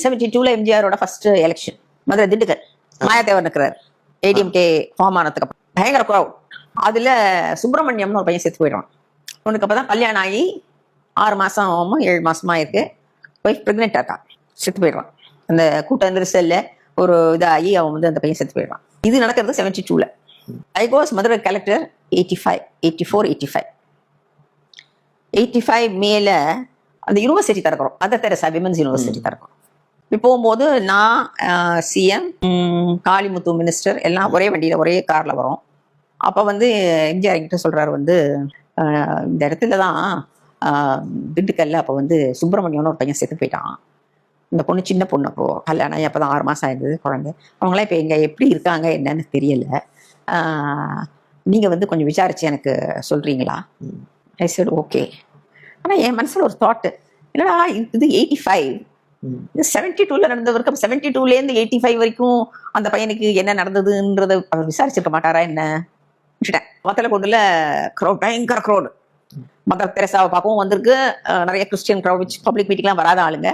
1972 எம்ஜிஆரோட first election Madurai Dindigul. மாயாதேவன் இருக்கிறார், ADMK form ஆனதுக்கு அப்புறம் பயங்கர க்ரௌட். அதுல சுப்பிரமணியம்னு ஒரு பையன் செத்து போயிடுவான். உனக்கு அப்பதான் கல்யாணம் ஆகி 6 மாசமும் 7 மாசமா இருக்கு, ஒய்ஃப் பிரெக்னெண்டா இருக்கான், செத்து போயிடுவான். அந்த கூட்ட நெரிசல்ல ஒரு இதாகி அவன் வந்து அந்த பையன் செத்து போயிடுவான். இது நடக்கிறது 72. ஐ கோஸ் மதுரை கலெக்டர் 85 மேல அந்த யூனிவர்சிட்டி திறக்கிறோம், மதர் தெரசா விமன்ஸ் யூனிவர்சிட்டி திறக்கிறோம். இப்படி போகும்போது நான் சிஎம், காளிமுத்து மினிஸ்டர் எல்லாம் ஒரே வண்டியில ஒரே கார்ல வரோம். அப்ப வந்து எம்ஜிஆர் கிட்ட சொல்றாரு வந்து, இந்த இடத்துலதான் திண்டுக்கல்ல அப்ப வந்து சுப்பிரமணியம்னு ஒரு பையன் செத்து போயிட்டான். இந்த பொண்ணு சின்ன பொண்ணு, அப்போ கல்யாணம் அப்பதான் 6 மாசம் ஆயிருந்தது குழந்தை. அவங்களாம் இப்ப எங்க எப்படி இருக்காங்க என்னன்னு தெரியல, நீங்க வந்து கொஞ்சம் விசாரிச்சு எனக்கு சொல்றீங்களா? ஐ செட் ஓகே. ஆனா என் மனசுல ஒரு தாட், என்னடா இது 85, 72ல நடந்தவருக்கு, 72லேருந்து 85 வரைக்கும் அந்த பையனுக்கு என்ன நடந்ததுன்றத அவர் விசாரிச்சிருக்க மாட்டாரா என்ன? விட்டுட்டேன். வத்தலக்குண்டுல க்ரௌட், பயங்கர க்ரௌடு. மதர் தெரசாவை பார்க்கவும் வந்திருக்கு, நிறைய கிறிஸ்டியன் க்ரௌட், பப்ளிக் மீட்டிங்லாம் வராத ஆளுங்க.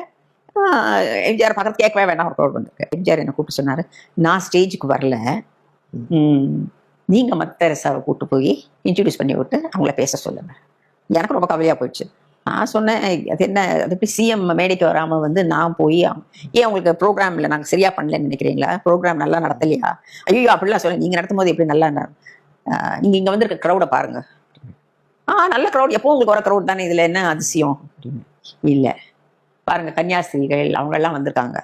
எம்ஜிஆர் பார்க்கறது கேட்கவே வேண்டாம், ஒரு க்ரௌட் வந்திருக்கு. எம்ஜிஆர் என்ன கூப்பிட்டு சொன்னாரு, நான் ஸ்டேஜுக்கு வரல, நீங்க மதர் தெரசாவை கூப்பிட்டு போய் இன்ட்ரடியூஸ் பண்ணி விட்டு அவங்கள பேச சொல்லுங்க. எனக்கு ரொம்ப கவலையா போயிடுச்சு. நான் சொன்னேன், அது என்ன, அது எப்படி சிஎம் மேடைக்கு வராம வந்து நான் போய், ஏன் உங்களுக்கு ப்ரோக்ராம்ல நாங்கள் சரியா பண்ணலன்னு நினைக்கிறீங்களா? ப்ரோக்ராம் நல்லா நடத்தலையா? ஐயோ அப்படிலாம் சொல்ல, நீங்க நடத்தும் போது எப்படி நல்லா, நீங்க இங்க வந்திருக்க க்ரௌட பாருங்க. நல்ல க்ரௌட், எப்போ உங்களுக்கு வர க்ரௌட் தானே, இதுல என்ன அதிசயம் அப்படின்னு. இல்ல பாருங்க, கன்னியாஸ்திரிகள் அவங்க எல்லாம் வந்திருக்காங்க.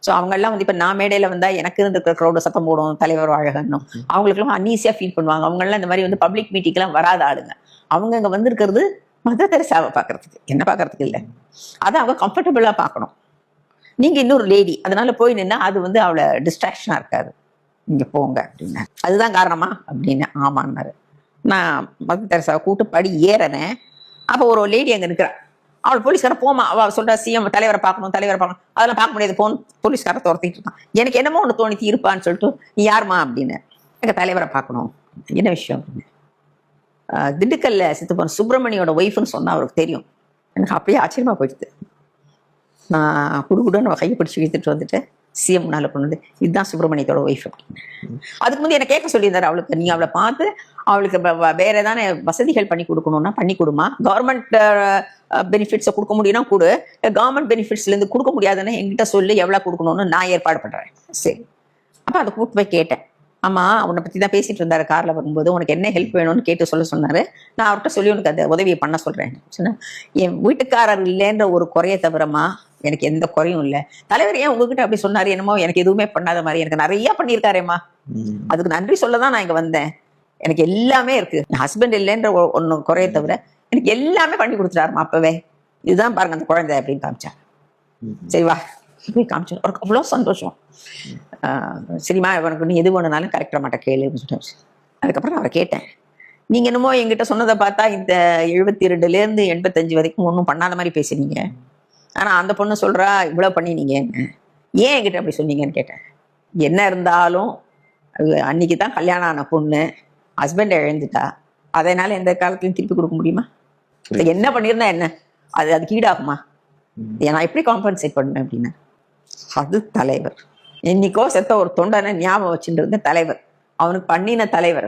ஸோ அவங்க எல்லாம் வந்து இப்ப நான் மேடையில வந்தா எனக்கு இருக்கிற க்ரௌட சத்தம் போடும், தலைவர் அழகன்னும், அவங்களுக்கு எல்லாம் அன்ஈஸியா ஃபீல் பண்ணுவாங்க. அவங்க எல்லாம் இந்த மாதிரி வந்து பப்ளிக் மீட்டிங் எல்லாம் வராத ஆளுங்க. அவங்க இங்க வந்திருக்கிறது மதர் தெரசாவை பாக்குறதுக்கு, என்ன பாக்குறதுக்கு இல்லை. அதை அவங்க கம்ஃபர்டபுளா பார்க்கணும். நீங்க இன்னொரு லேடி, அதனால போய் நின்னா அது வந்து அவளை டிஸ்ட்ராக்ஷனா இருக்காது, நீங்க போங்க அப்படின்னா. அதுதான் காரணமா அப்படின்னு. ஆமான்னாரு. நான் மதர் தெரசாவை கூட்டு படி ஏறனேன். அப்போ ஒரு லேடி அங்க நிற்கிறா. அவள் போலீஸ்கார போமா, அவள் சொல்றா சிஎம் தலைவரை பார்க்கணும், அதெல்லாம் பார்க்க முடியாது, போன் போலீஸ்கார துரத்திட்டு இருக்கான். எனக்கு என்னமோ ஒன்று தோணித்து இருப்பான்னு சொல்லிட்டு, நீ யாருமா அப்படின்னு. எங்க தலைவரை பார்க்கணும். என்ன விஷயம் அப்படின்னு. திண்டுக்கல்ல செத்து போன சுப்பிரமணியோட ஒய்ஃப்னு சொன்னா அவருக்கு தெரியும். எனக்கு அப்படியே ஆச்சரியமா போயிடுது. நான் குடுகுடுன்னு நம்ம கையை பிடிச்சி இழுத்துட்டு வந்துட்டு சிஎம் முன்னால கொண்டு வந்து, இதுதான் சுப்பிரமணியத்தோட ஒய்ஃப் அப்படின்னு. அதுக்கு முந்தைய என்ன கேட்க சொல்லியிருந்தாரு, அவளுக்கு நீ அவளை பார்த்து அவளுக்கு வேற ஏதானே வசதிகள் பண்ணி கொடுக்கணும்னா பண்ணி கொடுமா, கவர்மெண்ட் பெனிஃபிட்ஸை கொடுக்க முடியும்னா கொடு, கவர்மெண்ட் பெனிஃபிட்ஸ்ல இருந்து கொடுக்க முடியாதுன்னு என்கிட்ட சொல்லி எவ்வளவு கொடுக்கணும்னு நான் ஏற்பாடு பண்றேன். சரி. அப்ப அதை கூப்பிட்டு போய் கேட்டேன். ஆமா, உன்னை பத்தி தான் பேசிட்டு இருந்தாரு கார்ல வரும்போது, உனக்கு என்ன ஹெல்ப் வேணும்னு கேட்டு சொல்ல சொன்னாரு. நான் அவர்கிட்ட சொல்லி உனக்கு அந்த உதவியை பண்ண சொல்றேன் சொன்னா, என் வீட்டுக்காரர் இல்லைன்ற ஒரு குறைய தவிரமா எனக்கு எந்த குறையும் இல்லை. தலைவர் ஏன் உங்ககிட்ட அப்படி சொன்னாரு, என்னமோ எனக்கு எதுவுமே பண்ணாத மாதிரி, எனக்கு நிறைய பண்ணியிருக்காரேம்மா, அதுக்கு நன்றி சொல்லதான் நான் இங்க வந்தேன். எனக்கு எல்லாமே இருக்கு, என் ஹஸ்பண்ட் இல்லைன்ற ஒன்னு குறைய தவிர எனக்கு எல்லாமே பண்ணி கொடுத்துட்டாருமா அப்பவே. இதுதான் பாருங்க அந்த குழந்தை அப்படின்னு காமிச்சார். சரிவா போய் காமிச்சோம். அவருக்கு அவ்வளோ சந்தோஷம். சரிம்மா, உனக்கு நீ எது வேணுனாலும் கரெக்டாக மாட்டேன் கேளுன்னு சொல்லிட்டு. அதுக்கப்புறம் அவரை கேட்டேன், நீங்க என்னமோ என்கிட்ட சொன்னதை பார்த்தா இந்த 72லேருந்து 85 வரைக்கும் ஒன்றும் பண்ணாத மாதிரி பேசுனீங்க, ஆனா அந்த பொண்ணு சொல்றா இவ்வளவு பண்ணினீங்க, ஏன் என்கிட்ட அப்படி சொன்னீங்கன்னு கேட்டேன். என்ன இருந்தாலும் அன்னைக்கு தான் கல்யாணம் ஆன பொண்ணு, ஹஸ்பண்ட் இழந்துட்டா, அதனால எந்த காலத்துலையும் திருப்பி கொடுக்க முடியுமா? என்ன பண்ணியிருந்தா என்ன, அதுக்கு ஈடாகுமா? நான் எப்படி காம்பன்சேட் பண்ணுவேன் அப்படின்னா, அது தலைவர். என்னைக்கோ செத்த ஒரு தொண்டனை ஞாபகம் வச்சுட்டு இருந்த தலைவர், அவனுக்கு பண்ணின தலைவர்.